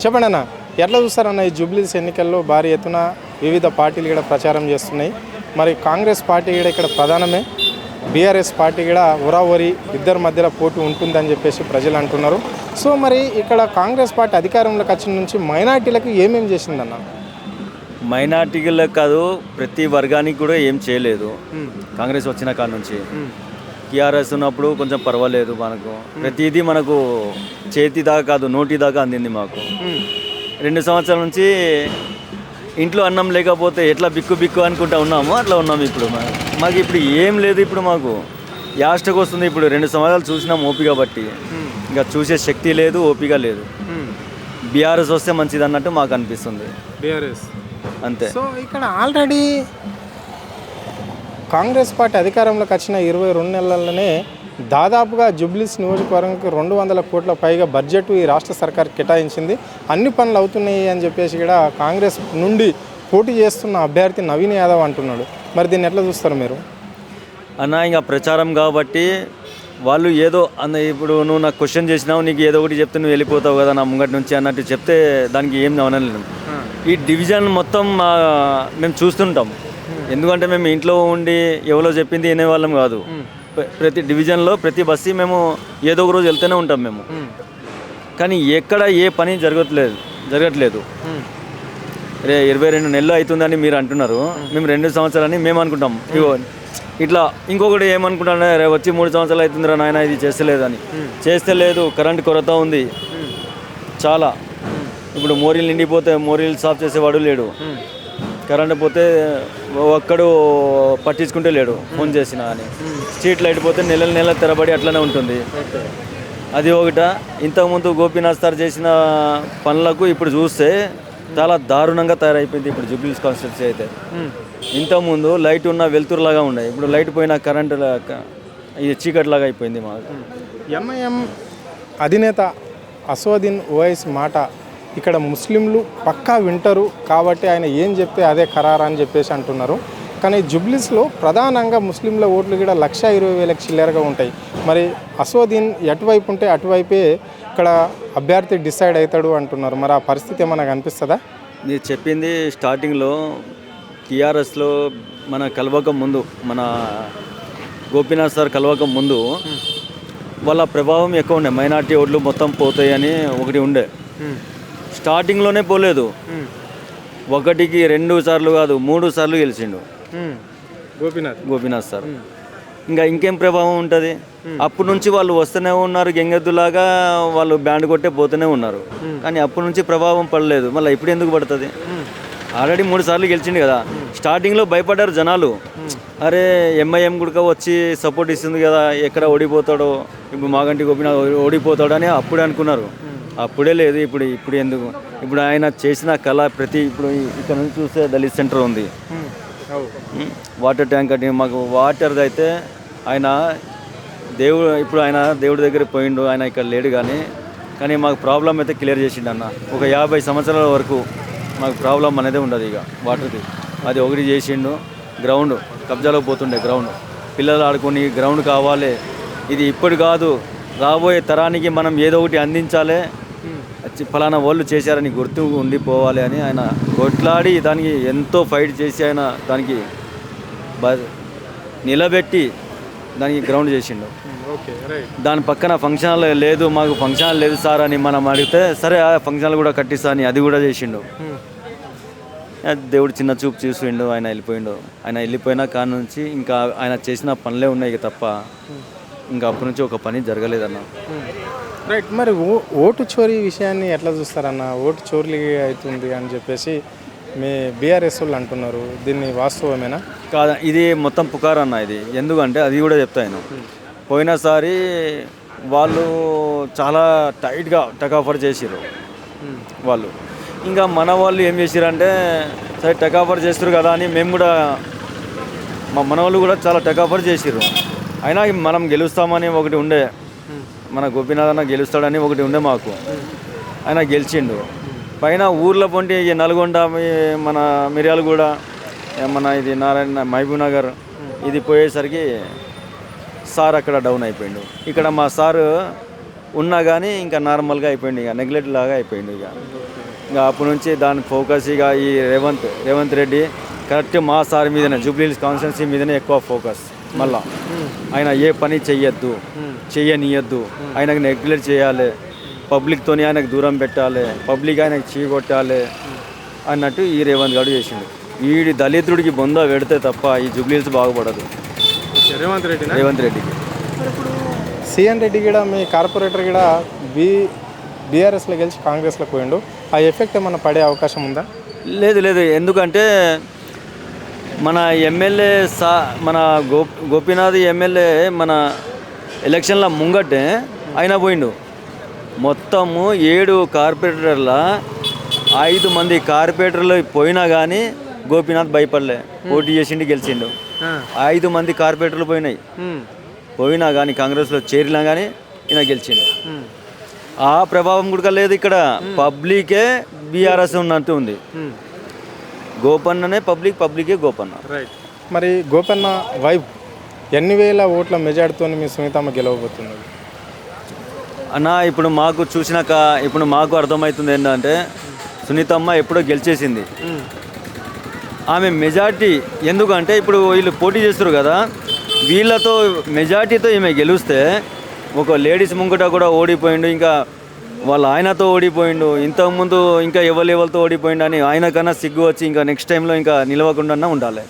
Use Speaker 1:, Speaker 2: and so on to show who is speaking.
Speaker 1: చెప్పండి అన్న, ఎట్లా చూస్తారన్న ఈ జూబ్లీస్ ఎన్నికల్లో భారీ ఎత్తున వివిధ పార్టీలు కూడా ప్రచారం చేస్తున్నాయి. మరి కాంగ్రెస్ పార్టీ కూడా ఇక్కడ ప్రధానమే, బీఆర్ఎస్ పార్టీ కూడా ఉరావరి ఇద్దరి మధ్యలో పోటీ ఉంటుందని చెప్పేసి ప్రజలు అంటున్నారు. సో మరి ఇక్కడ కాంగ్రెస్ పార్టీ అధికారంలోకి వచ్చిన నుంచి మైనార్టీలకు ఏమేమి చేసిందన్న?
Speaker 2: మైనార్టీలకు కాదు, ప్రతి వర్గానికి కూడా ఏం చేయలేదు. కాంగ్రెస్ వచ్చిన కాడ నుంచి టీఆర్ఎస్ ఉన్నప్పుడు కొంచెం పర్వాలేదు, మనకు ప్రతిదీ మనకు చేతి దాకా కాదు నోటి దాకా అందింది. మాకు 2 సంవత్సరాల నుంచి ఇంట్లో అన్నం లేకపోతే ఎట్లా బిక్కు బిక్కు అనుకుంటా ఉన్నామో అట్లా ఉన్నాము. ఇప్పుడు మాకు ఇప్పుడు ఏం లేదు. ఇప్పుడు మాకు యాస్టకు వస్తుంది. ఇప్పుడు 2 సంవత్సరాలు చూసినాం ఓపిక బట్టి, ఇంకా చూసే శక్తి లేదు, ఓపిక లేదు. బీఆర్ఎస్ వస్తే మంచిది అన్నట్టు మాకు అనిపిస్తుంది.
Speaker 1: బీఆర్ఎస్
Speaker 2: అంతే.
Speaker 1: సో ఇక్కడ ఆల్రెడీ కాంగ్రెస్ పార్టీ అధికారంలోకి వచ్చిన 22 నెలల్లోనే దాదాపుగా జూబ్లీస్ నియోజకవర్గానికి 200 కోట్ల పైగా బడ్జెట్ ఈ రాష్ట్ర సర్కార్ కేటాయించింది. అన్ని పనులు అవుతున్నాయి అని చెప్పేసి కూడా కాంగ్రెస్ నుండి పోటీ చేస్తున్న అభ్యర్థి నవీన్ యాదవ్ అంటున్నాడు. మరి దీన్ని ఎట్లా చూస్తారు మీరు?
Speaker 2: అన్న, ఇంకా ప్రచారం కాబట్టి వాళ్ళు ఏదో ఇప్పుడు నువ్వు నాకు క్వశ్చన్ చేసినావు, నీకు ఏదో ఒకటి చెప్తే నువ్వు వెళ్ళిపోతావు కదా నా ముంగటి నుంచి అన్నట్టు చెప్తే దానికి ఏం అనలేను. ఈ డివిజన్ మొత్తం మేము చూస్తుంటాం. ఎందుకంటే మేము ఇంట్లో ఉండి ఎవరో చెప్పింది వినేవాళ్ళం కాదు. ప్రతి డివిజన్లో ప్రతి బస్సు మేము ఏదో ఒక రోజు వెళ్తూనే ఉంటాం మేము. కానీ ఎక్కడ ఏ పని జరగట్లేదు. 22 నెలలు అవుతుందని మీరు అంటున్నారు, మేము 2 సంవత్సరాలని మేము అనుకుంటాం. ఇగో ఇట్లా ఇంకొకటి ఏమనుకుంటానే, వచ్చి 3 సంవత్సరాలు అవుతుందిరా నాయన ఇది చేస్తలేదని. చేస్తలేదు. కరెంట్ కొరత ఉంది చాలా. ఇప్పుడు మోరీలు నిండిపోతే మోరీలు సాఫ్ చేసేవాడు లేడు. కరెంట్ పోతే ఒక్కడు పట్టించుకుంటే లేడు, ఫోన్ చేసినా అని. స్ట్రీట్ లైట్ పోతే నెల తెరబడి అట్లనే ఉంటుంది. అది ఒకట. ఇంతకుముందు గోపీనాథ్ సార్ చేసిన పనులకు ఇప్పుడు చూస్తే చాలా దారుణంగా తయారైపోయింది. ఇప్పుడు జూబ్లీస్ కాన్స్టిట్యూన్సీ అయితే ఇంతకుముందు లైట్ ఉన్న వెలుతురులాగా ఉన్నాయి, ఇప్పుడు లైట్ పోయిన కరెంట్ ఇది చీకటిలాగా అయిపోయింది. మాకు
Speaker 1: ఎంఐఎం అధినేత అసదుద్దీన్ ఓవైసీ మాట ఇక్కడ ముస్లింలు పక్కా వింటారు కాబట్టి ఆయన ఏం చెప్తే అదే ఖరారా అని చెప్పేసి అంటున్నారు. కానీ జూబ్లీస్లో ప్రధానంగా ముస్లింల ఓట్లు కూడా 1,20,000 చిల్లరగా ఉంటాయి. మరి అసదుద్దీన్ ఎటువైపు ఉంటే అటువైపే ఇక్కడ అభ్యర్థి డిసైడ్ అవుతాడు అంటున్నారు. మరి ఆ పరిస్థితి ఏమైనా కనిపిస్తుందా?
Speaker 2: మీరు చెప్పింది స్టార్టింగ్లో టీఆర్ఎస్లో మన కలవక ముందు, మన గోపీనాథ్ సార్ కలవక ముందు వాళ్ళ ప్రభావం ఎక్కువ ఉండే. మైనార్టీ ఓట్లు మొత్తం పోతాయి అని ఒకటి ఉండే. స్టార్టింగ్లోనే పోలేదు. 1కి 2 సార్లు కాదు 3 సార్లు గెలిచిండు గోపీనాథ్ సార్. ఇంకేం ప్రభావం ఉంటుంది? అప్పటి నుంచి వాళ్ళు వస్తూనే ఉన్నారు, గెంగెద్దులాగా వాళ్ళు బ్యాండ్ కొట్టే పోతూనే ఉన్నారు. కానీ అప్పటి నుంచి ప్రభావం పడలేదు. మళ్ళీ ఇప్పుడు ఎందుకు పడుతుంది? ఆల్రెడీ 3 సార్లు గెలిచిండు కదా. స్టార్టింగ్లో భయపడ్డారు జనాలు. అరే ఎంఐఎం కూడా వచ్చి సపోర్ట్ ఇస్తుంది కదా, ఎక్కడ ఓడిపోతాడో, ఇప్పుడు మాగంటి గోపీనాథ్ ఓడిపోతాడు అని అప్పుడే అనుకున్నారు. అప్పుడే లేదు. ఇప్పుడు ఎందుకు? ఇప్పుడు ఆయన చేసిన కళ ఇప్పుడు ఇక్కడ నుంచి చూస్తే దళిత్ సెంటర్ ఉంది, వాటర్ ట్యాంక్ అంటే మాకు వాటర్ది అయితే ఆయన ఇప్పుడు ఆయన దేవుడి దగ్గర పోయిండు. ఆయన ఇక్కడ లేడు. కానీ మాకు ప్రాబ్లం అయితే క్లియర్ చేసిండు అన్న. ఒక 50 సంవత్సరాల వరకు మాకు ప్రాబ్లం అనేది ఉండదు ఇక వాటర్ది. అది ఒకటి చేసిండు. గ్రౌండ్ కబ్జాలో పోతుండే గ్రౌండ్, పిల్లలు ఆడుకొని గ్రౌండ్ కావాలి. ఇది ఇప్పుడు కాదు, రాబోయే తరానికి మనం ఏదో ఒకటి అందించాలి. ఫలానా వాళ్ళు చేశారని గుర్తు ఉండిపోవాలి అని ఆయన కొట్లాడి దానికి ఎంతో ఫైట్ చేసి ఆయన దానికి నిలబెట్టి దానికి గ్రౌండ్ చేసిండు. దాని పక్కన ఫంక్షన్ హాల్ లేదు, మాకు ఫంక్షన్ హాల్ లేదు సార్ అని మనం అడిగితే సరే ఆ ఫంక్షన్ హాల్ కూడా కట్టిస్తా అని అది కూడా చేసిండు. దేవుడు చిన్న చూపు చూసిండు, ఆయన వెళ్ళిపోయిండు. ఆయన వెళ్ళిపోయిన కాడ నుంచి ఇంకా ఆయన చేసిన పనులే ఉన్నాయి తప్ప ఇంకా అప్పటి నుంచి ఒక పని జరగలేదన్న.
Speaker 1: రైట్. మరి ఓటు చోరీ విషయాన్ని ఎట్లా చూస్తారన్న? ఓటు చోరీ అవుతుంది అని చెప్పేసి మీ బీఆర్ఎస్ వాళ్ళు అంటున్నారు. దీన్ని వాస్తవమేనా
Speaker 2: కాదా? ఇది మొత్తం పుకారు అన్న. ఇది ఎందుకంటే అది కూడా చెప్తాను. పోయినసారి వాళ్ళు చాలా టైట్గా టకాఫర్ చేసారు వాళ్ళు. ఇంకా మన వాళ్ళు ఏం చేసారంటే సరే టకాఫర్ చేస్తారు కదా అని మేము కూడా మన వాళ్ళు కూడా చాలా టకాఫర్ చేసారు. అయినా మనం గెలుస్తామని ఒకటి ఉండే, మన గోపీనాథ్ అన్న గెలుస్తాడని ఒకటి ఉండే మాకు. ఆయన గెలిచిండు. పైన ఊర్లో పొంటి నల్గొండ, మన మిర్యాలగూడ, మన ఇది నారాయణ మహబూబ్ నగర్ ఇది పోయేసరికి సార్ అక్కడ డౌన్ అయిపోయిండు. ఇక్కడ మా సారు ఉన్నా కానీ ఇంకా నార్మల్గా అయిపోయింది, ఇక నెగ్లెక్ట్ లాగా అయిపోయింది. ఇక ఇంకా అప్పటి నుంచి దాని ఫోకస్ ఇక ఈ రేవంత్ రెడ్డి కరెక్ట్ మా సార్ మీదనే జూబ్లీహిల్స్ కాన్స్టిట్యున్సీ మీదనే ఎక్కువ ఫోకస్. మళ్ళా ఆయన ఏ పని చెయ్యనియద్దు, ఆయనకు నెగ్లెక్ట్ చేయాలి, పబ్లిక్తోని ఆయనకు దూరం పెట్టాలి, పబ్లిక్ ఆయనకు చీకొట్టాలి అన్నట్టు ఈ రేవంత్ గారు చేసిండు. వీడి దళితుడికి బొంద పెడితే తప్ప ఈ జూబ్లీహిల్స్ బాగుపడదు రేవంత్ రెడ్డికి.
Speaker 1: సిఎన్ రెడ్డి కూడా మీ కార్పొరేటర్ కూడా బీఆర్ఎస్లో గెలిచి కాంగ్రెస్లో పోయిండు. ఆ ఎఫెక్ట్ ఏమన్నా పడే అవకాశం ఉందా?
Speaker 2: లేదు, ఎందుకంటే మన ఎమ్మెల్యే మన గోపీనాథ్ ఎమ్మెల్యే మన ఎలక్షన్ల ముంగట్టే ఆయన పోయిండు. మొత్తము 7 కార్పొరేటర్ల 5 మంది కార్పొరేటర్లు పోయినా కానీ గోపీనాథ్ భయపడలే, పోటీ చేసిండు, గెలిచిండు. 5 మంది కార్పొరేటర్లు పోయినా కానీ కాంగ్రెస్లో చేరినా కానీ ఈయన గెలిచిండు. ఆ ప్రభావం కూడా లేదు ఇక్కడ. పబ్లికే బీఆర్ఎస్ ఉన్నట్టు ఉంది. గోపన్ననే పబ్లికే గోపన్న.
Speaker 1: మరి గోపన్న వైబ్ ఎన్ని వేల ఓట్ల మెజార్టీతో మీ సునీతమ్మ గెలవబోతుంది
Speaker 2: అన్న? ఇప్పుడు మాకు చూసినాక ఇప్పుడు మాకు అర్థమవుతుంది ఏంటంటే సునీతమ్మ ఎప్పుడో గెలిచేసింది. ఆమె మెజార్టీ ఎందుకంటే ఇప్పుడు వీళ్ళు పోటీ చేస్తారు కదా, వీళ్ళతో మెజార్టీతో ఈమె గెలిస్తే ఒక లేడీస్ ముంగట కూడా ఓడిపోయిండు, ఇంకా వాళ్ళ ఆయనతో ఓడిపోయిండు, ఇంతకుముందు ఇంకా ఎవరితో ఓడిపోయిండు అని ఆయన కన్నా సిగ్గు వచ్చి ఇంకా నెక్స్ట్ టైంలో ఇంకా నిలవకుండా ఉండాలి.